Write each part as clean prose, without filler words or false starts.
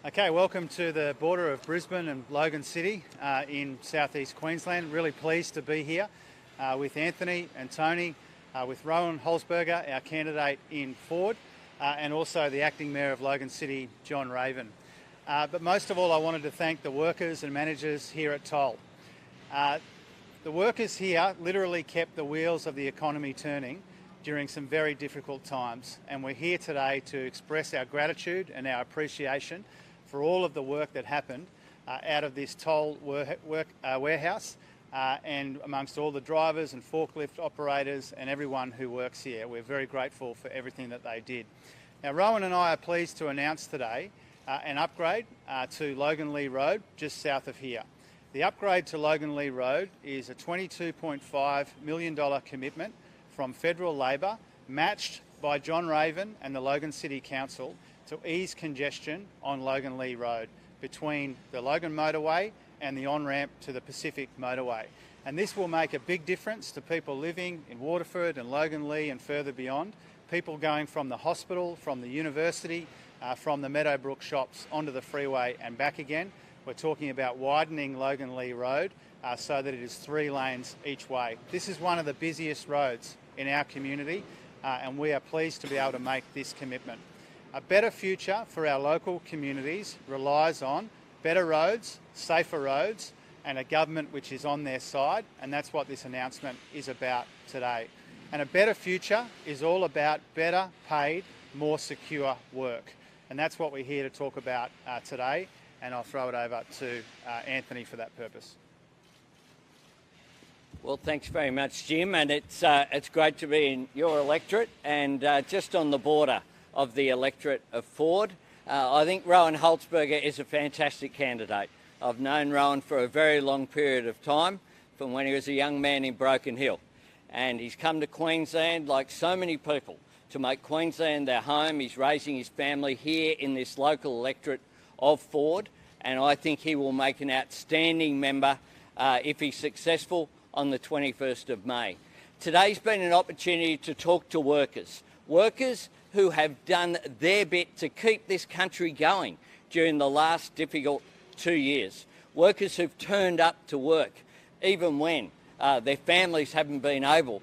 Okay, welcome to the border of Brisbane and Logan City in southeast Queensland. Really pleased to be here with Anthony and Tony, with Rowan Holzberger, our candidate in Ford, and also the acting mayor of Logan City, John Raven. But most of all, I wanted to thank the workers and managers here at Toll. The workers here literally kept the wheels of the economy turning during some very difficult times, and we're here today to express our gratitude and our appreciation for all of the work that happened out of this Toll warehouse and amongst all the drivers and forklift operators and everyone who works here. We're very grateful for everything that they did. Now, Rowan and I are pleased to announce today an upgrade to Logan Lee Road, just south of here. The upgrade to Logan Lee Road is a $22.5 million commitment from federal Labor, matched by John Raven and the Logan City Council, to ease congestion on Logan Lee Road between the Logan motorway and the on-ramp to the Pacific motorway. And this will make a big difference to people living in Waterford and Logan Lee and further beyond, people going from the hospital, from the university, from the Meadowbrook shops onto the freeway and back again. We're talking about widening Logan Lee Road so that it is 3 lanes each way. This is one of the busiest roads in our community and we are pleased to be able to make this commitment. A better future for our local communities relies on better roads, safer roads, and a government which is on their side, and that's what this announcement is about today. And a better future is all about better paid, more secure work. And that's what we're here to talk about today, and I'll throw it over to Anthony for that purpose. Well, thanks very much, Jim, and it's great to be in your electorate and just on the border of the electorate of Ford. I think Rowan Holzberger is a fantastic candidate. I've known Rowan for a very long period of time, from when he was a young man in Broken Hill. And he's come to Queensland, like so many people, to make Queensland their home. He's raising his family here in this local electorate of Ford, and I think he will make an outstanding member if he's successful on the 21st of May. Today's been an opportunity to talk to workers who have done their bit to keep this country going during the last difficult 2 years. Workers who've turned up to work even when their families haven't been able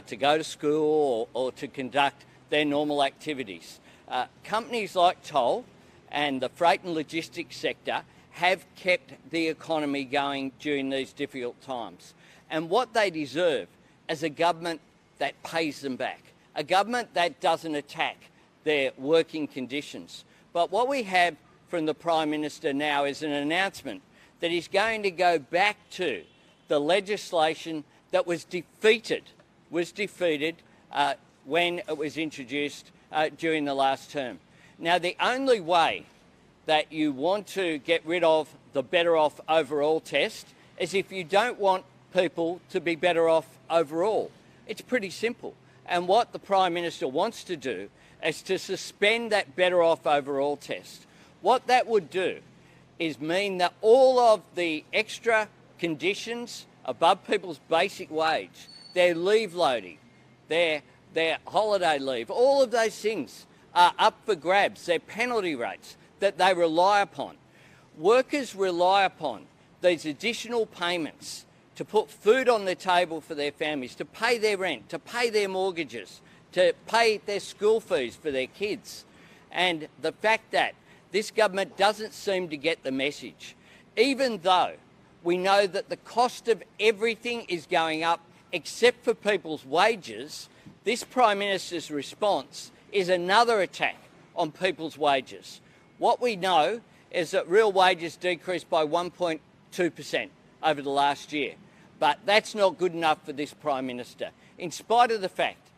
to go to school or to conduct their normal activities. Companies like Toll and the freight and logistics sector have kept the economy going during these difficult times. And what they deserve is a government that pays them back. A government that doesn't attack their working conditions. But what we have from the Prime Minister now is an announcement that he's going to go back to the legislation that was defeated when it was introduced during the last term. Now, the only way that you want to get rid of the better off overall test is if you don't want people to be better off overall. It's pretty simple. And what the Prime Minister wants to do is to suspend that better off overall test. What that would do is mean that all of the extra conditions above people's basic wage, their leave loading, their holiday leave, all of those things are up for grabs, their penalty rates that they rely upon. Workers rely upon these additional payments to put food on the table for their families, to pay their rent, to pay their mortgages, to pay their school fees for their kids. And the fact that this government doesn't seem to get the message, even though we know that the cost of everything is going up except for people's wages, this Prime Minister's response is another attack on people's wages. What we know is that real wages decreased by 1.2% over the last year. But that's not good enough for this Prime Minister, in spite of the fact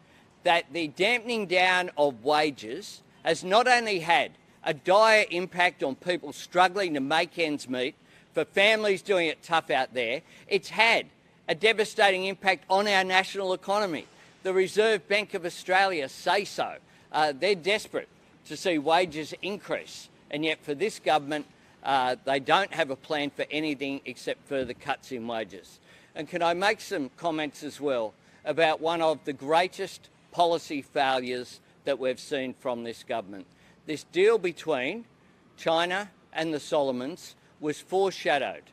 that the dampening down of wages has not only had a dire impact on people struggling to make ends meet, for families doing it tough out there, it's had a devastating impact on our national economy. The Reserve Bank of Australia say so. They're desperate to see wages increase, and yet for this government, they don't have a plan for anything except further cuts in wages. And can I make some comments as well about one of the greatest policy failures that we've seen from this government? This deal between China and the Solomons was foreshadowed.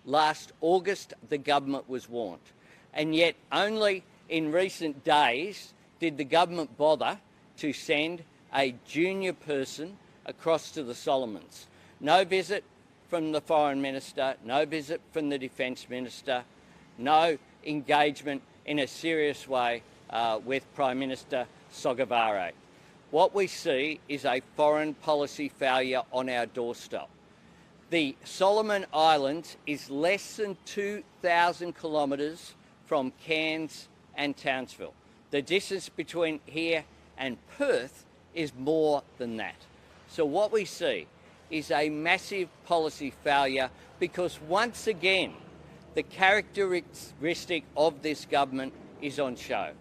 Last August, the government was warned. And yet only in recent days did the government bother to send a junior person across to the Solomons. No visit from the Foreign Minister, no visit from the Defence Minister, no engagement in a serious way with Prime Minister Sogavare. What we see is a foreign policy failure on our doorstep. The Solomon Islands is less than 2,000 kilometres from Cairns and Townsville. The distance between here and Perth is more than that. So what we see is a massive policy failure because once again, the characteristic of this government is on show.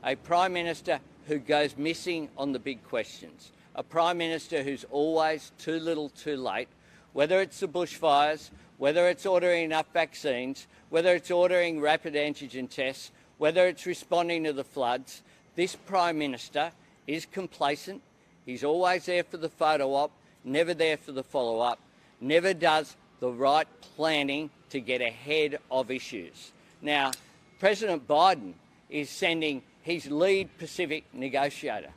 A Prime Minister who goes missing on the big questions. A Prime Minister who's always too little too late, whether it's the bushfires, whether it's ordering enough vaccines, whether it's ordering rapid antigen tests, whether it's responding to the floods. This Prime Minister is complacent. He's always there for the photo op, never there for the follow-up, never does the right planning to get ahead of issues. Now, President Biden is sending his lead Pacific negotiator,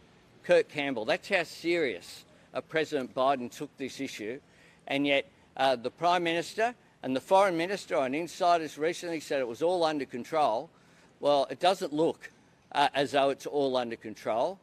Kurt Campbell. That's how serious President Biden took this issue. And yet the Prime Minister and the Foreign Minister on Insiders recently said it was all under control. Well, it doesn't look as though it's all under control.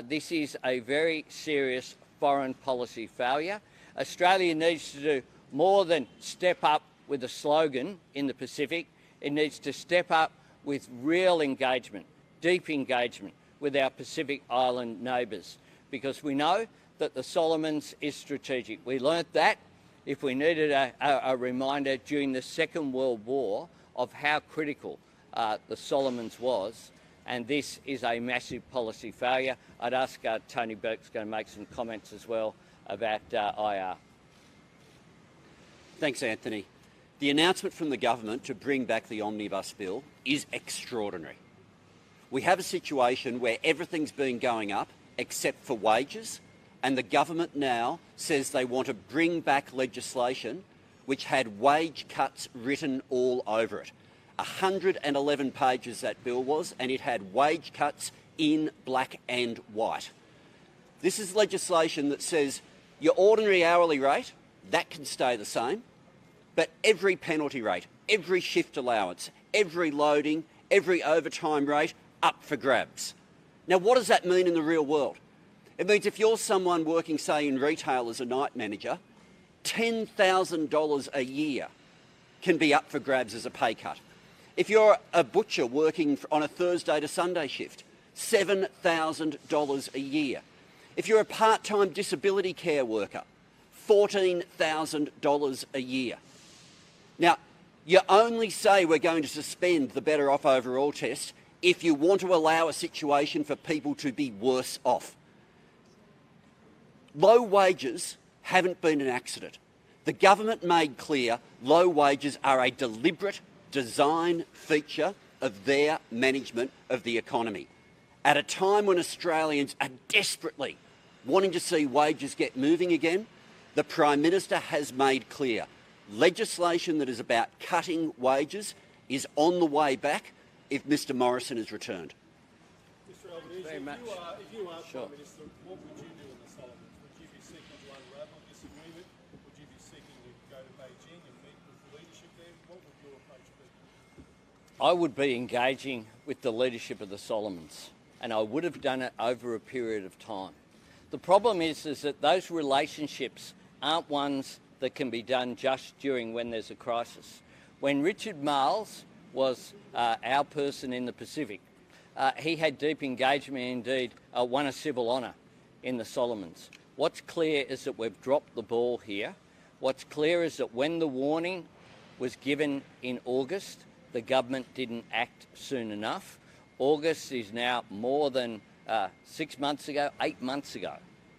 This is a very serious foreign policy failure. Australia needs to do more than step up with a slogan in the Pacific. It needs to step up with real engagement, deep engagement with our Pacific Island neighbours, because we know that the Solomons is strategic. We learnt that if we needed a reminder during the Second World War of how critical the Solomons was, and this is a massive policy failure. I'd ask Tony Burke's going to make some comments as well about IR. Thanks, Anthony. The announcement from the government to bring back the Omnibus Bill is extraordinary. We have a situation where everything's been going up except for wages, and the government now says they want to bring back legislation which had wage cuts written all over it. 111 pages that bill was, and it had wage cuts in black and white. This is legislation that says your ordinary hourly rate, that can stay the same, but every penalty rate, every shift allowance, every loading, every overtime rate, up for grabs. Now, what does that mean in the real world? It means if you're someone working, say, in retail as a night manager, $10,000 a year can be up for grabs as a pay cut. If you're a butcher working on a Thursday to Sunday shift, $7,000 a year. If you're a part-time disability care worker, $14,000 a year. Now, you only say we're going to suspend the Better Off Overall test if you want to allow a situation for people to be worse off. Low wages haven't been an accident. The government made clear low wages are a deliberate design feature of their management of the economy. At a time when Australians are desperately wanting to see wages get moving again, the Prime Minister has made clear legislation that is about cutting wages is on the way back if Mr Morrison is returned. Mr Albanese, if you are Prime Minister, what would you do in the Solomons? Would you be seeking to unravel disagreement? Would you be seeking to go to Beijing and meet with the leadership there? What would your approach be? I would be engaging with the leadership of the Solomons, and I would have done it over a period of time. The problem is that those relationships aren't ones that can be done just during when there's a crisis. When Richard Marles was our person in the Pacific, he had deep engagement, indeed won a civil honour in the Solomons. What's clear is that we've dropped the ball here. What's clear is that when the warning was given in August, the government didn't act soon enough. August is now more than 6 months ago, 8 months ago.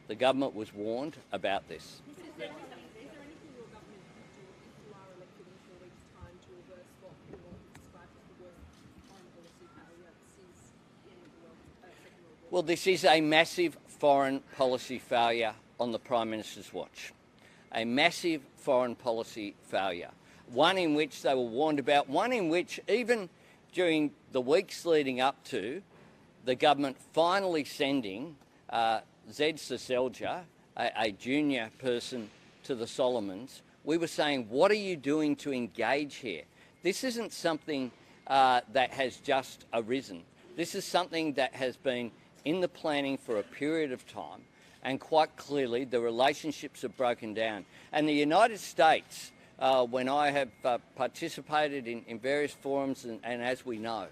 The government was warned about this. Is there anything your government can do if you are elected in 4 weeks' time to reverse what you want to describe as the worst foreign policy failure since the end of the Second World War? Well, this is a massive foreign policy failure on the Prime Minister's watch. a massive foreign policy failure, one in which they were warned about, one in which even during the weeks leading up to the government finally sending Zed Saselja, a junior person, to the Solomons, we were saying, what are you doing to engage here? This isn't something that has just arisen. This is something that has been in the planning for a period of time, and quite clearly the relationships have broken down. And the United States, when I have participated in various forums and as we know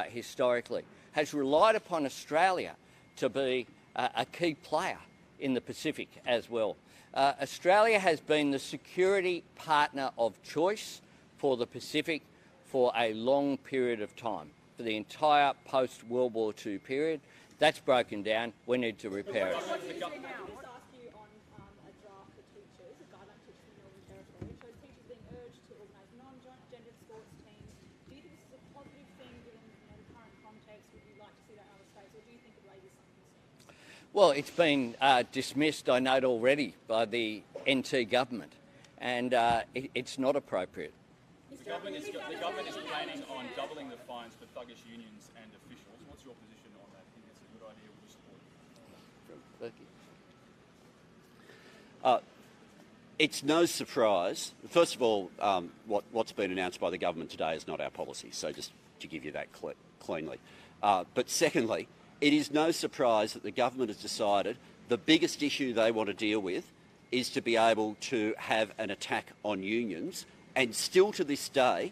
historically, has relied upon Australia to be a key player in the Pacific as well. Australia has been the security partner of choice for the Pacific for a long period of time, for the entire post-World War II period. That's broken down. We need to repair it. What do you do now? I just asked you on a draft for teachers, a guideline for teachers in the Northern Territory. It shows teachers being urged to organise non-gendered sports teams. Do you think this is a positive thing given the current context? Would you like to see that in other states, or do you think it raises some concerns? Well, it's been dismissed, I note already, by the NT government, and it's not appropriate. The government is planning on doubling the fines for thuggish unions and officials. What's your position on that? Do you think it's a good idea? Would you support it? It's no surprise. First of all, what's been announced by the government today is not our policy, so just to give you that cleanly. But secondly, it is no surprise that the government has decided the biggest issue they want to deal with is to be able to have an attack on unions, and still to this day,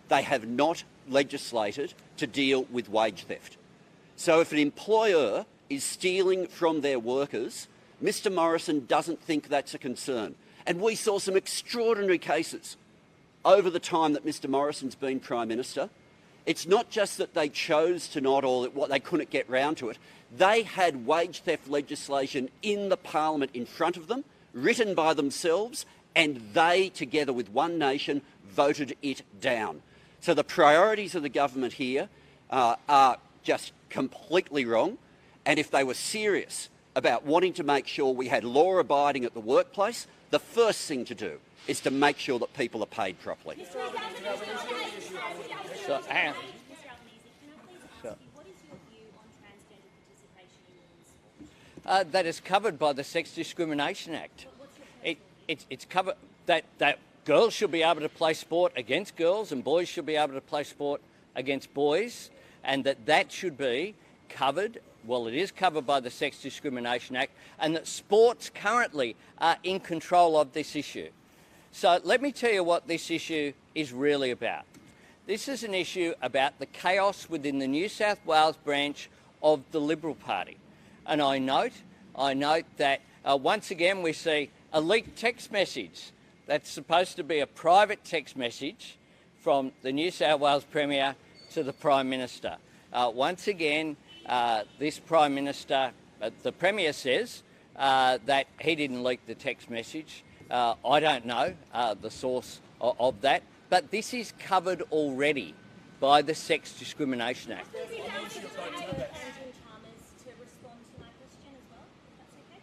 they have not legislated to deal with wage theft. So if an employer is stealing from their workers, Mr Morrison doesn't think that's a concern. And we saw some extraordinary cases over the time that Mr Morrison's been Prime Minister. It's not just that they chose to not, or what they couldn't get round to it. They had wage theft legislation in the Parliament in front of them, written by themselves, and they, together with One Nation, voted it down. So the priorities of the government here are just completely wrong. And if they were serious about wanting to make sure we had law abiding at the workplace, the first thing to do is to make sure that people are paid properly. So, Mr. Albanese, can I please ask you, what is your view on transgender participation in women's sport? that is covered by the Sex Discrimination Act. It's covered that girls should be able to play sport against girls and boys should be able to play sport against boys, and that should be covered. Well, it is covered by the Sex Discrimination Act, and that sports currently are in control of this issue. So let me tell you what this issue is really about. This is an issue about the chaos within the New South Wales branch of the Liberal Party. And I note that once again we see a leaked text message that's supposed to be a private text message from the New South Wales Premier to the Prime Minister. Once again, this Prime Minister, the Premier says that he didn't leak the text message. I don't know the source of that, but this is covered already by the Sex Discrimination Act.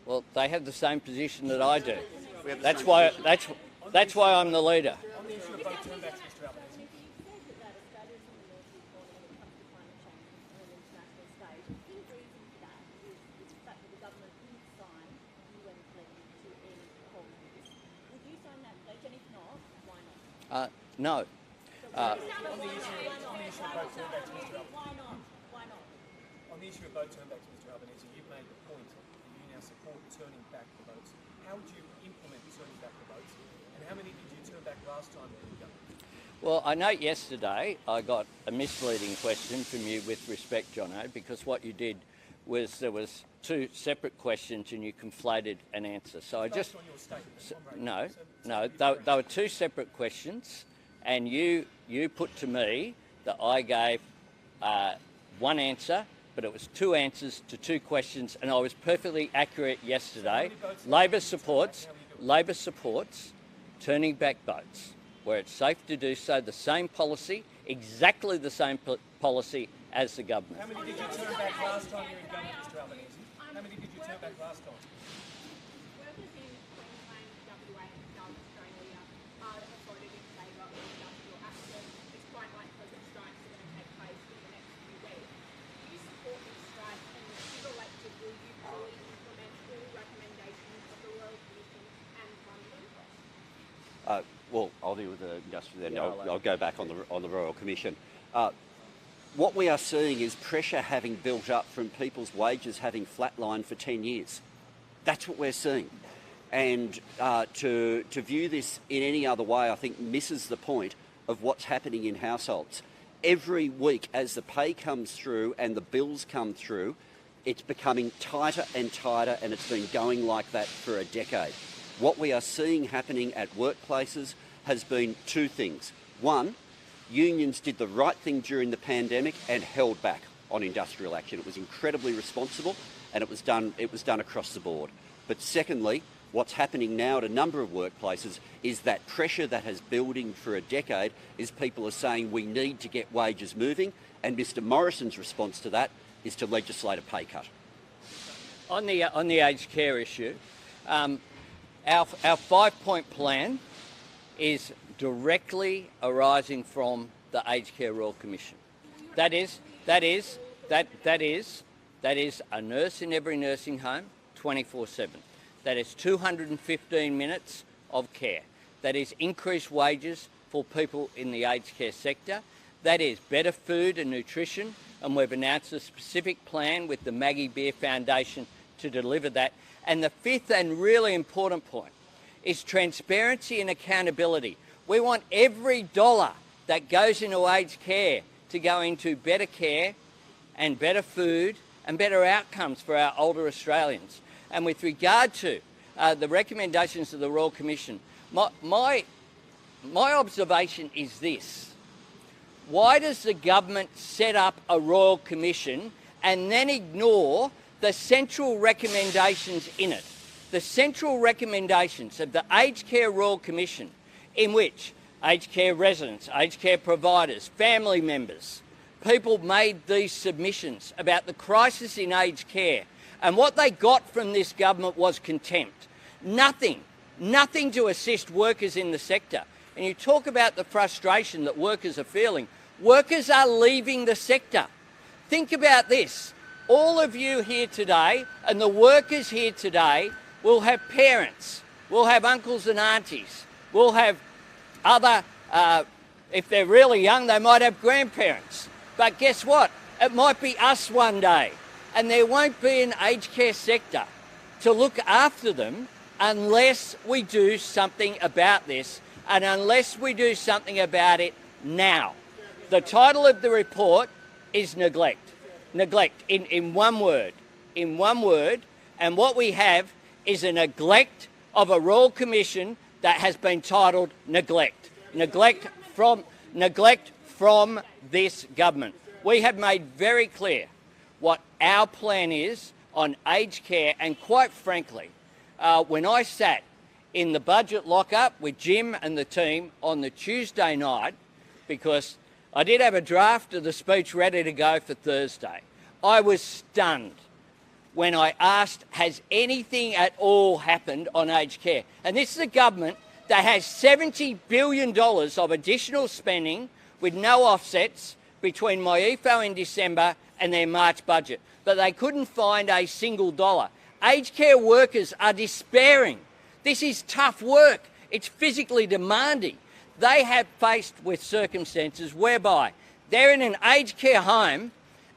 Well, they have the same position that I do. That's why I'm the leader. On the issue of vote turnbacks, Mr Albanese. No. On the issue of vote turnbacks, Mr Albanese. Why not? On the issue of vote turnbacks, Mr Albanese, you've made the point that you now support turning back the votes. How would you implement turning back the votes? And how many did you turn back last time you were in government? Well, I note yesterday I got a misleading question from you with respect, Jono, because what you did was there was two separate questions and you conflated an answer. So I just... Based on your statement, No, they were two separate questions, and you put to me that I gave one answer, but it was two answers to two questions, and I was perfectly accurate yesterday. Labor supports turning back votes where it's safe to do so. The same policy, exactly the same policy as the government. How many did you turn back last time you were in government, Mr Albanese? How many did you turn back last time? Workers in Queensland, WA Well, I'll deal with the industry then. Yeah, I'll go back on the Royal Commission. What we are seeing is pressure having built up from people's wages having flatlined for 10 years. That's what we're seeing. And to view this in any other way, I think misses the point of what's happening in households. Every week as the pay comes through and the bills come through, it's becoming tighter and tighter, and it's been going like that for a decade. What we are seeing happening at workplaces has been two things. One, unions did the right thing during the pandemic and held back on industrial action. It was incredibly responsible, and it was done across the board. But secondly, what's happening now at a number of workplaces is that pressure that has building for a decade is people are saying we need to get wages moving, and Mr Morrison's response to that is to legislate a pay cut. On the aged care issue, our 5-point plan is directly arising from the Aged Care Royal Commission. That is a nurse in every nursing home, 24/7. That is 215 minutes of care. That is increased wages for people in the aged care sector. That is better food and nutrition, and we've announced a specific plan with the Maggie Beer Foundation to deliver that. And the fifth and really important point is transparency and accountability. We want every dollar that goes into aged care to go into better care and better food and better outcomes for our older Australians. And with regard to the recommendations of the Royal Commission, my observation is this. Why does the government set up a Royal Commission and then ignore the central recommendations in it? The central recommendations of the Aged Care Royal Commission, in which aged care residents, aged care providers, family members, people made these submissions about the crisis in aged care, and what they got from this government was contempt. Nothing to assist workers in the sector. And you talk about the frustration that workers are feeling. Workers are leaving the sector. Think about this. All of you here today and the workers here today will have parents, will have uncles and aunties, will have other, if they're really young, they might have grandparents. But guess what? It might be us one day, and there won't be an aged care sector to look after them unless we do something about this, and unless we do something about it now. The title of the report is neglect. Neglect, in one word. In one word. And what we have is a neglect of a Royal Commission that has been titled neglect. Neglect from this government. We have made very clear what our plan is on aged care, and quite frankly, when I sat in the budget lockup with Jim and the team on the Tuesday night, because I did have a draft of the speech ready to go for Thursday, I was stunned when I asked, has anything at all happened on aged care? And this is a government that has $70 billion of additional spending with no offsets between MyEFO in December and their March budget. But they couldn't find a single dollar. Aged care workers are despairing. This is tough work. It's physically demanding. They have faced with circumstances whereby they're in an aged care home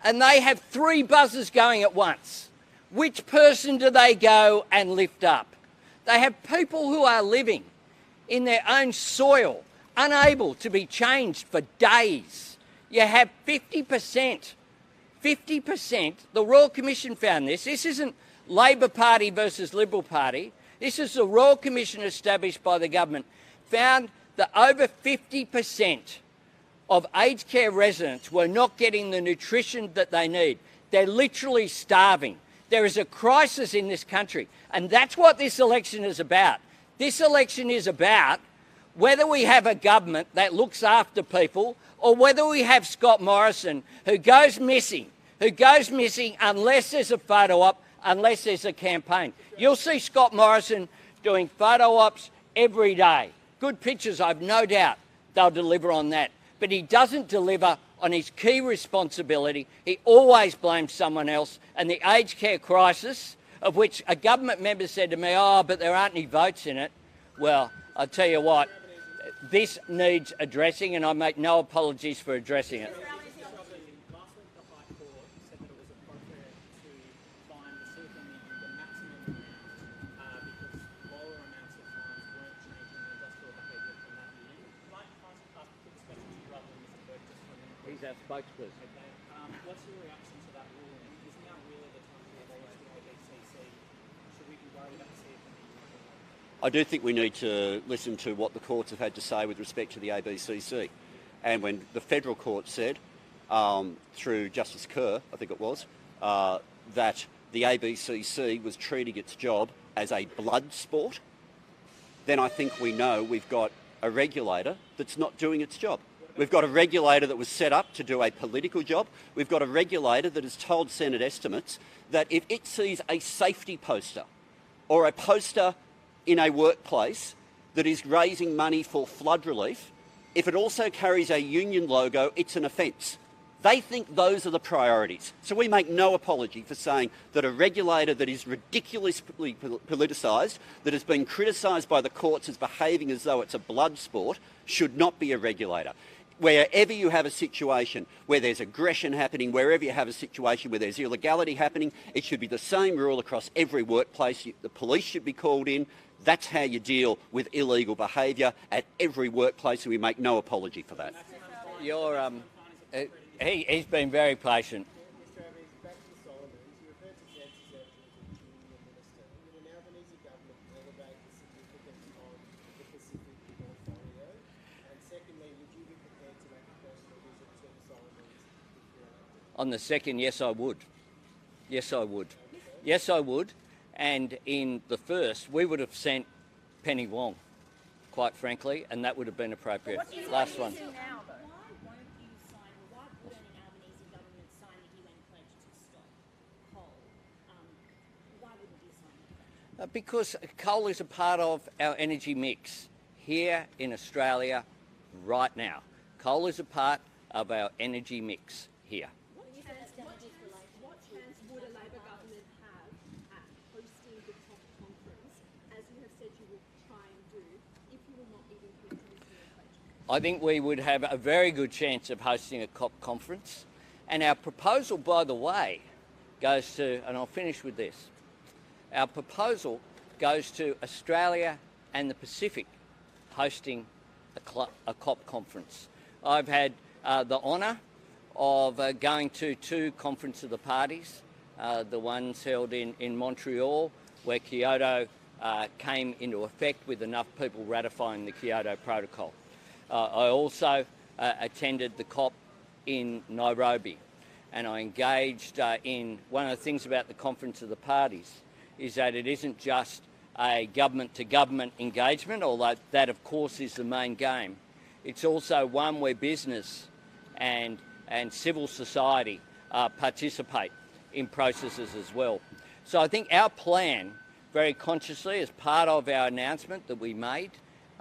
and they have 3 buzzers going at once. Which person do they go and lift up? They have people who are living in their own soil, unable to be changed for days. You have 50%. 50%, the Royal Commission found this. This isn't Labor Party versus Liberal Party. This is the Royal Commission established by the government, found that over 50% of aged care residents were not getting the nutrition that they need. They're literally starving. There is a crisis in this country, and that's what this election is about. This election is about whether we have a government that looks after people, or whether we have Scott Morrison who goes missing unless there's a photo op, unless there's a campaign. You'll see Scott Morrison doing photo ops every day. Good pictures, I've no doubt they'll deliver on that. But he doesn't deliver on his key responsibility. He always blames someone else. And the aged care crisis, of which a government member said to me, oh, but there aren't any votes in it. Well, I tell you what, this needs addressing, and I make no apologies for addressing it. Last week, the High Court said that it was appropriate to fine the silicon the maximum amount because lower amounts of fines weren't changing the industrial behaviour from that year. Might ask put this question to you rather than Mr. Burke just for a minute. He's our spokesperson. Okay. What's your reaction to that ruling? Isn't now really the time to abolish the ABCC? Should we be worried about the silicon? I do think we need to listen to what the courts have had to say with respect to the ABCC. And when the federal court said, through Justice Kerr, I think it was, that the ABCC was treating its job as a blood sport, then I think we know we've got a regulator that's not doing its job. We've got a regulator that was set up to do a political job. We've got a regulator that has told Senate estimates that if it sees a safety poster or a poster in a workplace that is raising money for flood relief, if it also carries a union logo, it's an offence. They think those are the priorities. So we make no apology for saying that a regulator that is ridiculously politicised, that has been criticised by the courts as behaving as though it's a blood sport, should not be a regulator. Wherever you have a situation where there's aggression happening, wherever you have a situation where there's illegality happening, it should be the same rule across every workplace. The police should be called in. That's how you deal with illegal behaviour at every workplace, and we make no apology for that. He's been very patient. Mr. Albanese, back to the Solomons. You referred to Zed as a junior minister. Will the Albanese government elevate the significance of the Pacific portfolio? And secondly, would you be prepared to make a personal visit to the Solomons if you're elected? On the second, yes, I would. Yes, I would. Yes, I would. And in the first, we would have sent Penny Wong, quite frankly, and that would have been appropriate. Last one. Why won't you sign, or why wouldn't an Albanese government sign the UN pledge to stop coal? Why wouldn't you sign it? Because coal is a part of our energy mix here in Australia right now. Coal is a part of our energy mix here. What chance would a Labor government have at hosting the COP conference, as you have said you will try and do, if you will not even commit to this new pledge? I think we would have a very good chance of hosting a COP conference. And our proposal, by the way, goes to, and I'll finish with this, our proposal goes to Australia and the Pacific hosting a COP conference. I've had the honour of going to two Conference of the Parties, the ones held in Montreal, where Kyoto came into effect with enough people ratifying the Kyoto Protocol. I also attended the COP in Nairobi, and I engaged in one of the things about the Conference of the Parties is that it isn't just a government-to-government engagement, although that of course is the main game. It's also one where business and civil society participate in processes as well. So I think our plan, very consciously, as part of our announcement that we made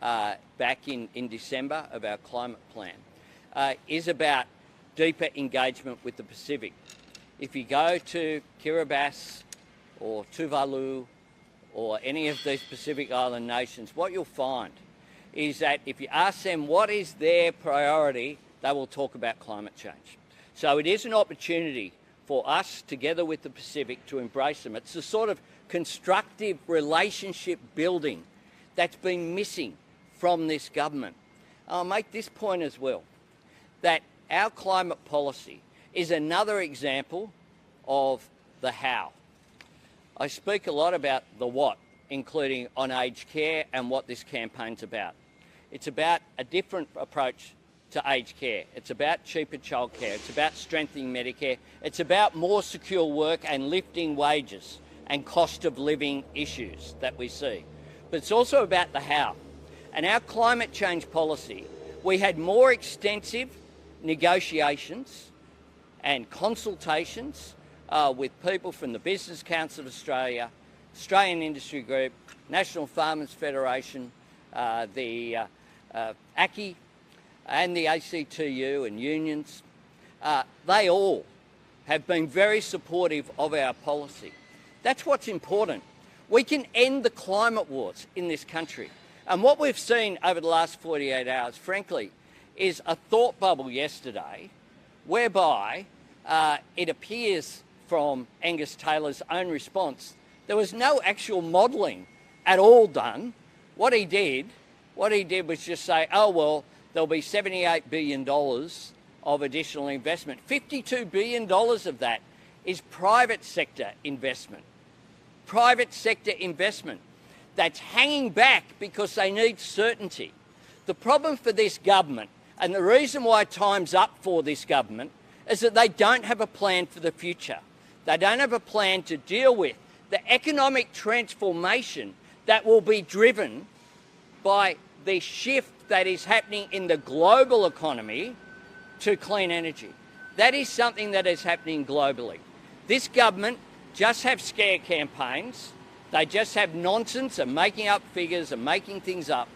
back in December of our climate plan, is about deeper engagement with the Pacific. If you go to Kiribati or Tuvalu or any of these Pacific Island nations, what you'll find is that if you ask them what is their priority, they will talk about climate change. So it is an opportunity for us, together with the Pacific, to embrace them. It's the sort of constructive relationship building that's been missing from this government. I'll make this point as well, that our climate policy is another example of the how. I speak a lot about the what, including on aged care and what this campaign's about. It's about a different approach to aged care. It's about cheaper childcare. It's about strengthening Medicare. It's about more secure work and lifting wages and cost of living issues that we see. But it's also about the how. And our climate change policy, we had more extensive negotiations and consultations with people from the Business Council of Australia, Australian Industry Group, National Farmers Federation, the ACCI and the ACTU and unions. They all have been very supportive of our policy. That's what's important. We can end the climate wars in this country. And what we've seen over the last 48 hours, frankly, is a thought bubble yesterday whereby it appears from Angus Taylor's own response there was no actual modelling at all done. What he did was just say, oh, well, there'll be $78 billion of additional investment. $52 billion of that is private sector investment. Private sector investment that's hanging back because they need certainty. The problem for this government, and the reason why time's up for this government, is that they don't have a plan for the future. They don't have a plan to deal with the economic transformation that will be driven by the shift that is happening in the global economy to clean energy. That is something that is happening globally. This government just have scare campaigns. They just have nonsense and making up figures and making things up.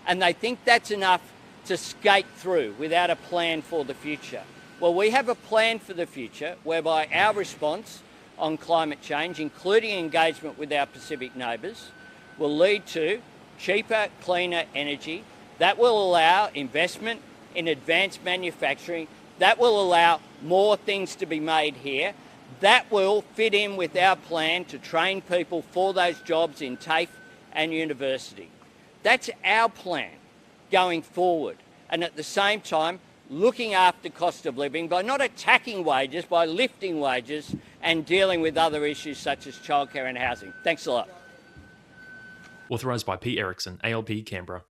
And they think that's enough to skate through without a plan for the future. Well, we have a plan for the future whereby our response on climate change, including engagement with our Pacific neighbours, will lead to cheaper, cleaner energy. That will allow investment in advanced manufacturing. That will allow more things to be made here. That will fit in with our plan to train people for those jobs in TAFE and university. That's our plan going forward. And at the same time, looking after cost of living by not attacking wages, by lifting wages and dealing with other issues such as childcare and housing. Thanks a lot. Authorised by P. Erickson, ALP, Canberra.